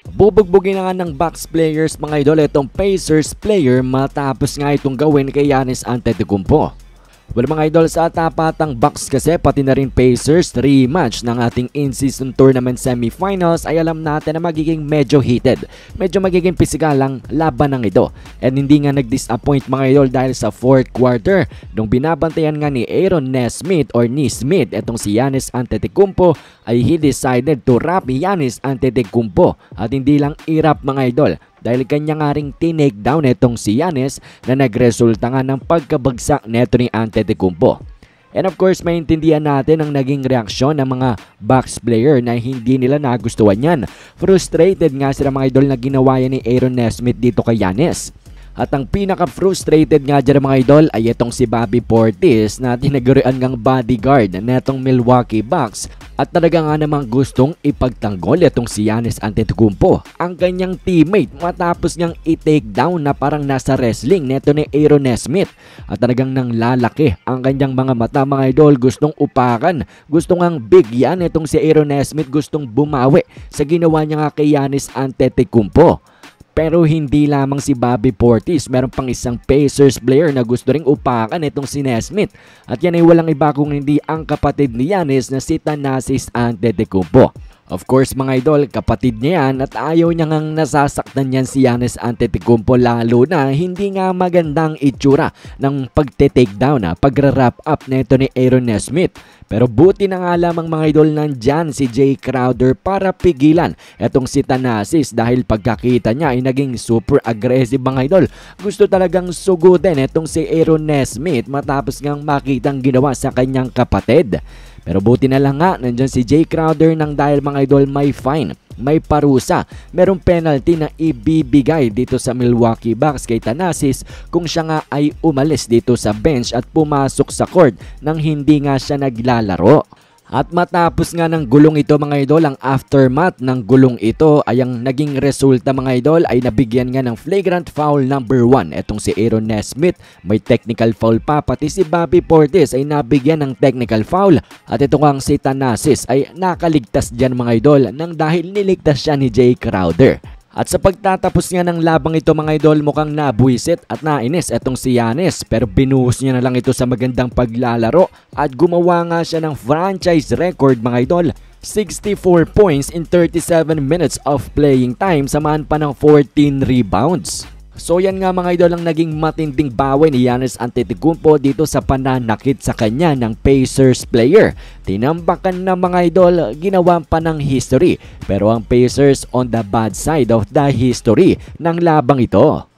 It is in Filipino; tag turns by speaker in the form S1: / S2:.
S1: Bubugbugin na nga ng Bucks players mga idol itong Pacers player matapos nga itong gawin kay Giannis Antetokounmpo. Well mga idol, sa tapatang Bucks kasi pati na rin Pacers rematch ng ating in-season tournament semifinals ay alam natin na magiging medyo heated. Medyo magiging pisikal ang laban ng ito. And hindi nga nag-disappoint mga idol dahil sa fourth quarter nung binabantayan nga ni Aaron Nesmith or Nesmith etong si Giannis Antetokounmpo ay he decided to wrap Giannis Antetokounmpo at hindi lang i-wrap mga idol. Dahil kanya nga ring tinake down itong si Giannis na nagresulta nga ng pagkabagsak neto ni Antetokounmpo. And of course, maintindihan natin ang naging reaksyon ng mga Bucks player na hindi nila nagustuhan yan. Frustrated nga sila mga idol na ginawa yan ni Aaron Nesmith dito kay Giannis. At ang pinaka-frustrated nga dyan mga idol ay itong si Bobby Portis na tinagurian ngang bodyguard netong Milwaukee Bucks at talaga nga namang gustong ipagtanggol itong si Giannis Antetokounmpo, ang kanyang teammate matapos niyang i-take down na parang nasa wrestling neto ni Aaron Nesmith. At talagang nang lalaki ang kanyang mga mata mga idol, gustong upakan, gustong ang big yan itong si Aaron Nesmith, gustong bumawi sa ginawa niya nga kay Giannis Antetokounmpo. Pero hindi lamang si Bobby Portis, meron pang isang Pacers player na gusto ring upakan itong si Nesmith. At yan ay walang iba kung hindi ang kapatid ni Giannis na si Thanasis Antetokounmpo. Of course mga idol, kapatid niya yan at ayaw niya ngang nasasaktan yan si Giannis Antetokounmpo, lalo na hindi nga magandang itsura ng pagte-take down, pag-wrap up nito ni Aaron Nesmith. Pero buti na nga lamang mga idol nandyan si Jay Crowder para pigilan etong si Thanasis dahil pagkakita niya ay naging super aggressive mga idol. Gusto talagang sugutin etong si Aaron Nesmith matapos ngang makitang ginawa sa kanyang kapatid. Pero buti na lang nga, nandyan si Jay Crowder nang dahil mga idol may fine, may parusa, merong penalty na ibibigay dito sa Milwaukee Bucks kay Thanasis kung siya nga ay umalis dito sa bench at pumasok sa court nang hindi nga siya naglalaro. At matapos nga ng gulong ito mga idol, ang aftermath ng gulong ito ay ang naging resulta mga idol ay nabigyan nga ng flagrant foul number 1 etong si Aaron Nesmith. May technical foul pa, pati si Bobby Portis ay nabigyan ng technical foul. At ito nga si Thanasis ay nakaligtas dyan mga idol nang dahil niligtas siya ni Jay Crowder. At sa pagtatapos nga ng labang ito mga idol, mukhang nabuisit at nainis etong si Giannis, pero binuhos niya na lang ito sa magandang paglalaro at gumawa nga siya ng franchise record mga idol. 64 points in 37 minutes of playing time, samahan pa ng 14 rebounds. So yan nga mga idol ang naging matinding bawi ni Giannis Antetokounmpo dito sa pananakit sa kanya ng Pacers player. Tinambakan na mga idol, ginawa pa ng history. Pero ang Pacers on the bad side of the history ng labang ito.